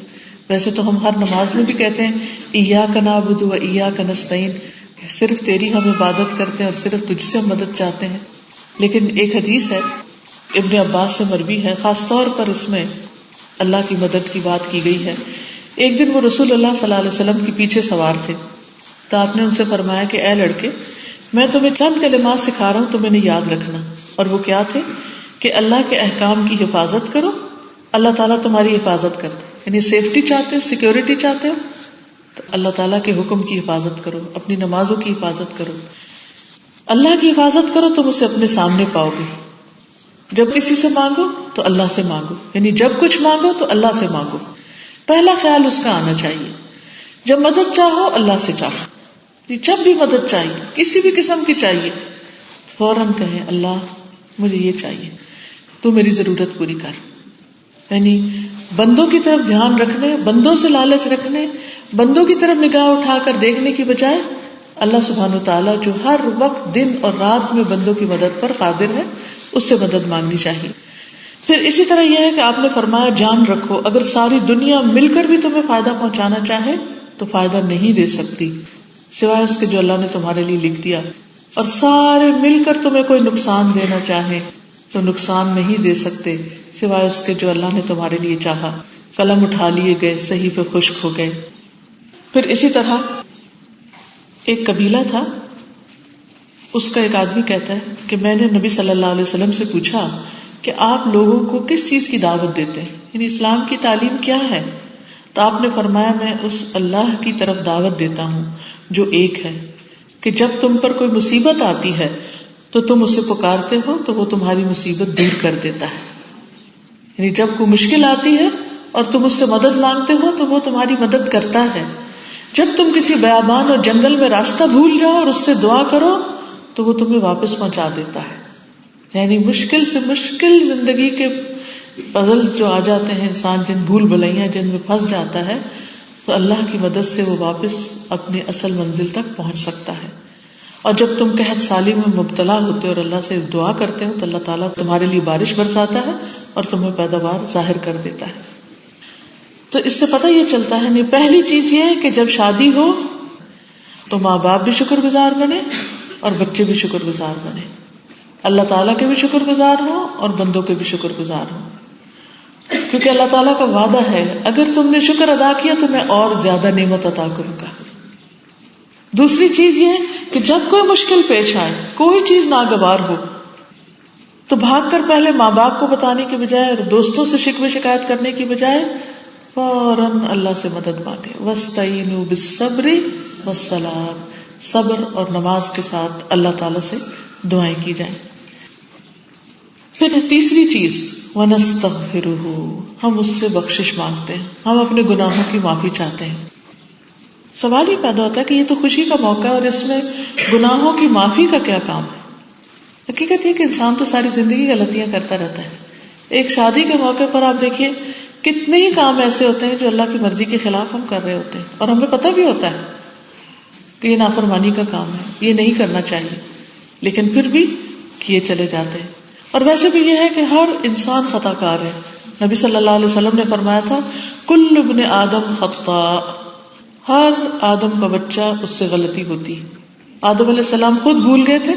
ویسے تو ہم ہر نماز میں بھی کہتے ہیں إِيَّاكَ نَعْبُدُ وَإِيَّاكَ نَسْتَعِينُ، صرف تیری ہم عبادت کرتے ہیں اور صرف تجھ سے ہم مدد چاہتے ہیں. لیکن ایک حدیث ہے ابن عباس سے مروی ہے، خاص طور پر اس میں اللہ کی مدد کی بات کی گئی ہے. ایک دن وہ رسول اللہ صلی اللہ علیہ وسلم کے پیچھے سوار تھے، تو آپ نے ان سے فرمایا کہ اے لڑکے، میں تمہیں چند کلمات سکھا رہا ہوں، تمہیں انہیں یاد رکھنا. اور وہ کیا تھے کہ اللہ کے احکام کی حفاظت کرو، اللہ تعالیٰ تمہاری حفاظت کرتے. یعنی سیفٹی چاہتے ہو، سیکیورٹی چاہتے ہو تو اللہ تعالیٰ کے حکم کی حفاظت کرو، اپنی نمازوں کی حفاظت کرو. اللہ کی حفاظت کرو تم اسے اپنے سامنے پاؤ گے. جب کسی سے مانگو تو اللہ سے مانگو، یعنی جب کچھ مانگو تو اللہ سے مانگو. پہلا خیال اس کا آنا چاہیے. جب مدد چاہو اللہ سے چاہو. جب بھی مدد چاہیے، کسی بھی قسم کی چاہیے، فوراً کہیں اللہ مجھے یہ چاہیے، تو میری ضرورت پوری کر. یعنی بندوں کی طرف دھیان رکھنے، بندوں سے لالچ رکھنے، بندوں کی طرف نگاہ اٹھا کر دیکھنے کی بجائے اللہ سبحانہ وتعالیٰ جو ہر وقت دن اور رات میں بندوں کی مدد پر قادر ہے، اس سے مدد مانگنی چاہیے. پھر اسی طرح یہ ہے کہ آپ نے فرمایا جان رکھو، اگر ساری دنیا مل کر بھی تمہیں فائدہ پہنچانا چاہے تو فائدہ نہیں دے سکتی سوائے اس کے جو اللہ نے تمہارے لیے لکھ دیا. اور سارے مل کر تمہیں کوئی نقصان دینا چاہے تو نقصان نہیں دے سکتے سوائے اس کے جو اللہ نے تمہارے لیے چاہا. قلم اٹھا لیے گئے، صحیفے خشک ہو گئے. پھر اسی طرح ایک قبیلہ تھا، اس کا ایک آدمی کہتا ہے کہ میں نے نبی صلی اللہ علیہ وسلم سے پوچھا کہ آپ لوگوں کو کس چیز کی دعوت دیتے ہیں، یعنی اسلام کی تعلیم کیا ہے؟ تو آپ نے فرمایا میں اس اللہ کی طرف دعوت دیتا ہوں جو ایک ہے، کہ جب تم پر کوئی مصیبت آتی ہے تو تم اسے پکارتے ہو تو وہ تمہاری مصیبت دور کر دیتا ہے. یعنی جب کوئی مشکل آتی ہے اور تم اس سے مدد مانگتے ہو تو وہ تمہاری مدد کرتا ہے. جب تم کسی بیابان اور جنگل میں راستہ بھول جاؤ اور اس سے دعا کرو تو وہ تمہیں واپس پہنچا دیتا ہے. یعنی مشکل سے مشکل زندگی کے پزل جو آ جاتے ہیں، انسان جن بھول بھلائیاں جن میں پھنس جاتا ہے، تو اللہ کی مدد سے وہ واپس اپنی اصل منزل تک پہنچ سکتا ہے. اور جب تم قحط سالی میں مبتلا ہوتے اور اللہ سے دعا کرتے ہو تو اللہ تعالیٰ تمہارے لیے بارش برساتا ہے اور تمہیں پیداوار ظاہر کر دیتا ہے. تو اس سے پتہ یہ چلتا ہے، نہیں پہلی چیز یہ ہے کہ جب شادی ہو تو ماں باپ بھی شکر گزار بنے اور بچے بھی شکر گزار بنے. اللہ تعالیٰ کے بھی شکر گزار ہوں اور بندوں کے بھی شکر گزار ہوں، کیونکہ اللہ تعالیٰ کا وعدہ ہے اگر تم نے شکر ادا کیا تو میں اور زیادہ نعمت عطا کروں گا. دوسری چیز یہ کہ جب کوئی مشکل پیش آئے، کوئی چیز ناگوار ہو، تو بھاگ کر پہلے ماں باپ کو بتانے کی بجائے اور دوستوں سے شکوے شکایت کرنے کی بجائے فوراً اللہ سے مدد مانگے. وَاسْتَعِينُوا بِالصَّبْرِ وَالصَّلَاةِ، صبر اور نماز کے ساتھ اللہ تعالیٰ سے دعائیں کی جائیں. پھر تیسری چیز وَنَسْتَغْفِرُهُ، ہم اس سے بخشش مانگتے ہیں، ہم اپنے گناہوں کی معافی چاہتے ہیں. سوال یہ پیدا ہوتا ہے کہ یہ تو خوشی کا موقع ہے اور اس میں گناہوں کی معافی کا کیا کام ہے؟ حقیقت یہ کہ انسان تو ساری زندگی غلطیاں کرتا رہتا ہے. ایک شادی کے موقع پر آپ دیکھیے کتنے ہی کام ایسے ہوتے ہیں جو اللہ کی مرضی کے خلاف ہم کر رہے ہوتے ہیں اور ہمیں پتہ بھی ہوتا ہے کہ یہ نافرمانی کا کام ہے، یہ نہیں کرنا چاہیے، لیکن پھر بھی کیے چلے جاتے ہیں. اور ویسے بھی یہ ہے کہ ہر انسان خطا کار ہے. نبی صلی اللہ علیہ وسلم نے فرمایا تھا کل ابن آدم خطاء، ہر آدم کا بچہ اس سے غلطی ہوتی ہے. آدم علیہ السلام خود بھول گئے تھے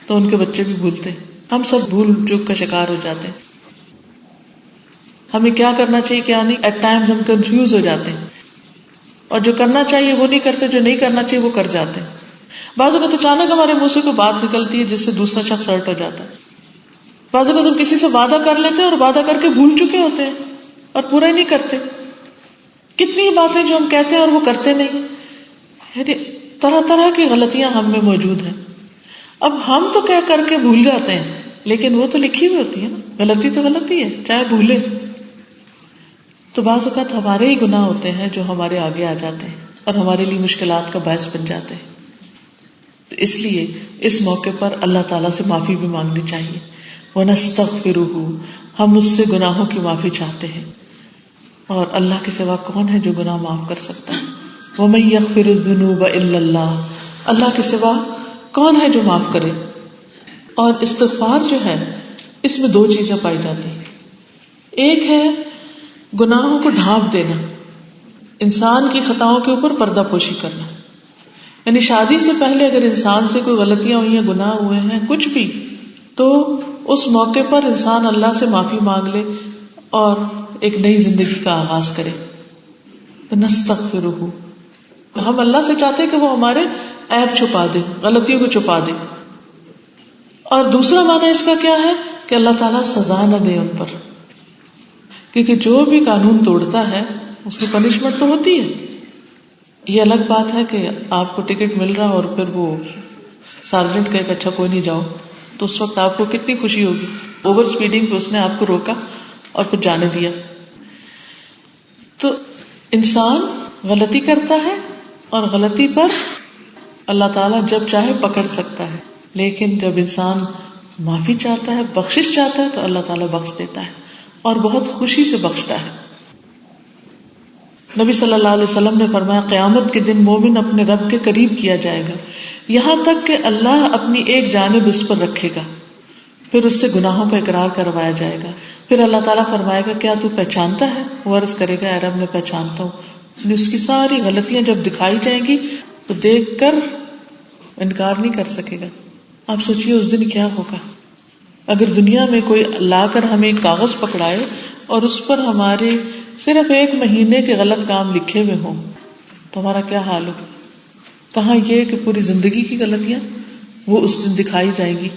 تو ان کے بچے بھی بھولتے ہیں. ہم سب بھول چوک کا شکار ہو جاتے ہیں. ہمیں کیا کرنا چاہیے کیا نہیں، ایٹ ٹائمز ہم کنفیوز ہو جاتے ہیں اور جو کرنا چاہیے وہ نہیں کرتے، جو نہیں کرنا چاہیے وہ کر جاتے ہیں. بعض اوقات اچانک ہمارے منہ سے کوئی بات نکلتی ہے جس سے دوسرا شخص ہرٹ ہو جاتا ہے. بعض اوقات ہم کسی سے وعدہ کر لیتے ہیں اور وعدہ کر کے بھول چکے ہوتے ہیں اور پورا ہی نہیں کرتے. کتنی باتیں جو ہم کہتے ہیں اور وہ کرتے نہیں. یعنی طرح طرح کی غلطیاں ہم میں موجود ہیں. اب ہم تو کیا کر کے بھول جاتے ہیں، لیکن وہ تو لکھی ہوئی ہوتی ہے نا. غلطی تو غلطی ہے چاہے بھولے. تو بعض اوقات ہمارے ہی گناہ ہوتے ہیں جو ہمارے آگے آ جاتے ہیں اور ہمارے لیے مشکلات کا باعث بن جاتے ہیں. تو اس لیے اس موقع پر اللہ تعالیٰ سے معافی بھی مانگنی چاہیے. وَنَسْتَغْفِرُهُ، ہم اس سے گناہوں کی معافی چاہتے ہیں، اور اللہ کے سوا کون ہے جو گناہ معاف کر سکتا ہے. وَمَن يَغْفِرُ الذُّنُوبَ إِلَّا اللَّهُ، اللہ کے سوا کون ہے جو معاف کرے. اور استغفار جو ہے اس میں دو چیزیں پائی جاتی ہیں. ایک ہے گناہوں کو ڈھانپ دینا، انسان کی خطاؤں کے اوپر پردہ پوشی کرنا. یعنی شادی سے پہلے اگر انسان سے کوئی غلطیاں ہوئی ہیں، گناہ ہوئے ہیں، کچھ بھی، تو اس موقع پر انسان اللہ سے معافی مانگ لے اور ایک نئی زندگی کا آغاز کرے. نستغفرہ، ہم اللہ سے چاہتے ہیں کہ وہ ہمارے عیب چھپا دے، غلطیوں کو چھپا دے. اور دوسرا معنی اس کا کیا ہے کہ اللہ تعالیٰ سزا نہ دے ان پر، کیونکہ جو بھی قانون توڑتا ہے اس کی پنشمنٹ تو ہوتی ہے. یہ الگ بات ہے کہ آپ کو ٹکٹ مل رہا اور پھر وہ سارجنٹ کہے کہ اچھا کوئی نہیں جاؤ، تو اس وقت آپ کو کتنی خوشی ہوگی. اوور اسپیڈنگ پہ اس نے آپ کو روکا اور پھر جانے دیا. تو انسان غلطی کرتا ہے اور غلطی پر اللہ تعالیٰ جب چاہے پکڑ سکتا ہے، لیکن جب انسان معافی چاہتا ہے، بخشش چاہتا ہے، تو اللہ تعالیٰ بخش دیتا ہے اور بہت خوشی سے بخشتا ہے. نبی صلی اللہ علیہ وسلم نے فرمایا قیامت کے دن مومن اپنے رب کے قریب کیا جائے گا یہاں تک کہ اللہ اپنی ایک جانب اس پر رکھے گا، پھر اس سے گناہوں کا اقرار کروایا جائے گا. پھر اللہ تعالیٰ فرمائے گا کیا تو پہچانتا ہے؟ وہ عرض کرے گا اے رب میں پہچانتا ہوں. اس کی ساری غلطیاں جب دکھائی جائیں گی تو دیکھ کر انکار نہیں کر سکے گا. آپ سوچئے اس دن کیا ہوگا اگر دنیا میں کوئی لا کر ہمیں ایک کاغذ پکڑائے اور اس پر ہمارے صرف 1 مہینے کے غلط کام لکھے ہوئے ہوں تو ہمارا کیا حال ہوگا. کہاں یہ کہ پوری زندگی کی غلطیاں وہ اس دن دکھائی جائیں گی.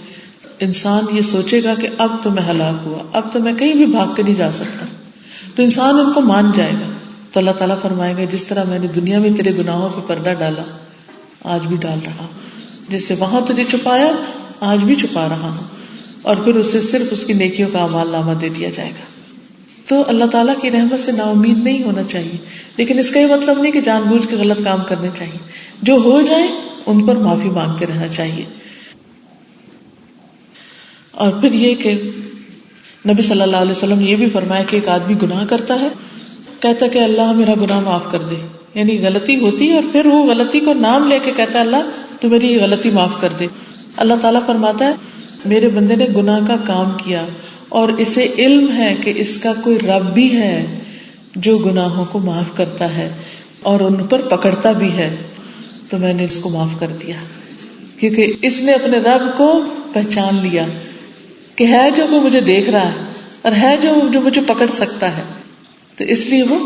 انسان یہ سوچے گا کہ اب تو میں ہلاک ہوا، اب تو میں کہیں بھی بھاگ کے نہیں جا سکتا. تو انسان ان کو مان جائے گا. تو اللہ تعالیٰ فرمائے گا جس طرح میں نے دنیا میں تیرے گناہوں پہ پردہ ڈالا آج بھی ڈال رہا ہوں، جیسے وہاں تجھے چھپایا آج بھی چھپا رہا ہوں. اور پھر اسے صرف اس کی نیکیوں کا اعمال نامہ دے دیا جائے گا. تو اللہ تعالیٰ کی رحمت سے نا امید نہیں ہونا چاہیے، لیکن اس کا یہ مطلب نہیں کہ جان بوجھ کے غلط کام کرنے چاہیے. جو ہو جائے ان پر معافی مانگتے رہنا چاہیے. اور پھر یہ کہ نبی صلی اللہ علیہ وسلم نے یہ بھی فرمایا کہ ایک آدمی گناہ کرتا ہے، کہتا کہ اللہ میرا گناہ معاف کر دے، یعنی غلطی ہوتی ہے اور پھر وہ غلطی کو نام لے کے کہتا ہے اللہ تو میری غلطی معاف کر دے. اللہ تعالیٰ فرماتا ہے میرے بندے نے گناہ کا کام کیا اور اسے علم ہے کہ اس کا کوئی رب بھی ہے جو گناہوں کو معاف کرتا ہے اور ان پر پکڑتا بھی ہے، تو میں نے اس کو معاف کر دیا، کیونکہ اس نے اپنے رب کو پہچان لیا کہ ہے جو وہ مجھے دیکھ رہا ہے اور ہے جو مجھے پکڑ سکتا ہے. تو اس لیے وہ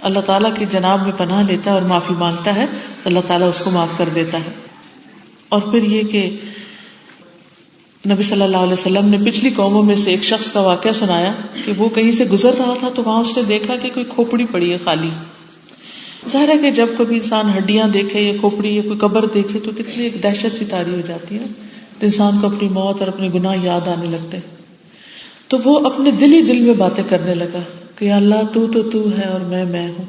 اللہ تعالیٰ کی جناب میں پناہ لیتا ہے اور معافی مانگتا ہے تو اللہ تعالیٰ اس کو معاف کر دیتا ہے. اور پھر یہ کہ نبی صلی اللہ علیہ وسلم نے پچھلی قوموں میں سے ایک شخص کا واقعہ سنایا کہ وہ کہیں سے گزر رہا تھا تو وہاں اس نے دیکھا کہ کوئی کھوپڑی پڑی ہے خالی. ظاہر ہے کہ جب کبھی انسان ہڈیاں دیکھے یا کھوپڑی یا کوئی قبر دیکھے تو کتنی ایک دہشت سی طاری ہو جاتی ہے، تو انسان کو اپنی موت اور اپنے گناہ یاد آنے لگتے. تو وہ اپنے دل ہی دل میں باتیں کرنے لگا کہ یا اللہ تو ہے اور میں ہوں،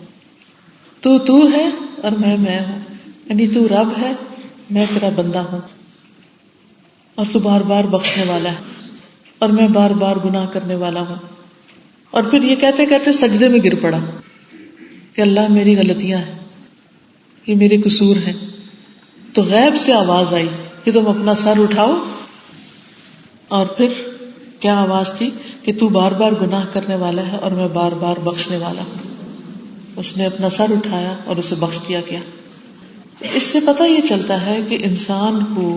تو ہے اور میں ہوں، یعنی تو رب ہے میں تیرا بندہ ہوں، اور تو بار بار بخشنے والا ہے اور میں بار بار گناہ کرنے والا ہوں. اور پھر یہ کہتے کہتے سجدے میں گر پڑا کہ اللہ میری غلطیاں ہیں، یہ میرے قصور ہیں. تو غیب سے آواز آئی کہ تم اپنا سر اٹھاؤ، اور پھر کیا آواز تھی کہ تو بار بار گناہ کرنے والا ہے اور میں بار بار بخشنے والا ہوں. اس نے اپنا سر اٹھایا اور اسے بخش دیا گیا. اس سے پتہ یہ چلتا ہے کہ انسان کو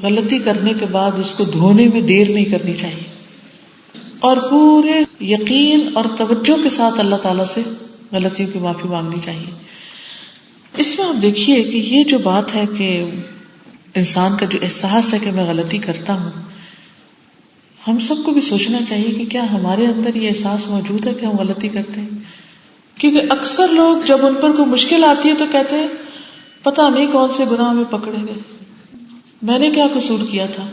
غلطی کرنے کے بعد اس کو دھونے میں دیر نہیں کرنی چاہیے اور پورے یقین اور توجہ کے ساتھ اللہ تعالیٰ سے غلطیوں کی معافی مانگنی چاہیے. اس میں آپ دیکھیے کہ یہ جو بات ہے کہ انسان کا جو احساس ہے کہ میں غلطی کرتا ہوں، ہم سب کو بھی سوچنا چاہیے کہ کیا ہمارے اندر یہ احساس موجود ہے کہ ہم غلطی کرتے ہیں. کیونکہ اکثر لوگ جب ان پر کوئی مشکل آتی ہے تو کہتے ہیں پتہ نہیں کون سے گناہ میں پکڑے گئے، میں نے کیا قصور کیا تھا،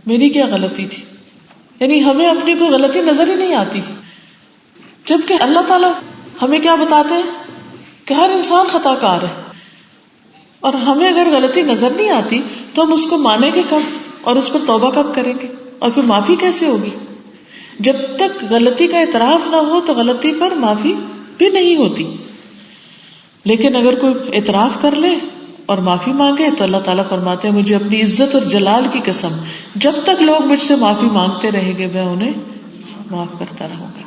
میری کیا غلطی تھی. یعنی ہمیں اپنی کوئی غلطی نظر ہی نہیں آتی. جبکہ اللہ تعالیٰ ہمیں کیا بتاتے ہیں کہ ہر انسان خطا کار ہے، اور ہمیں اگر غلطی نظر نہیں آتی تو ہم اس کو مانیں گے کب اور اس پر توبہ کب کریں گے، اور پھر معافی کیسے ہوگی؟ جب تک غلطی کا اعتراف نہ ہو تو غلطی پر معافی بھی نہیں ہوتی. لیکن اگر کوئی اعتراف کر لے اور معافی مانگے تو اللہ تعالیٰ فرماتے ہیں مجھے اپنی عزت اور جلال کی قسم، جب تک لوگ مجھ سے معافی مانگتے رہیں گے میں انہیں معاف کرتا رہوں گا.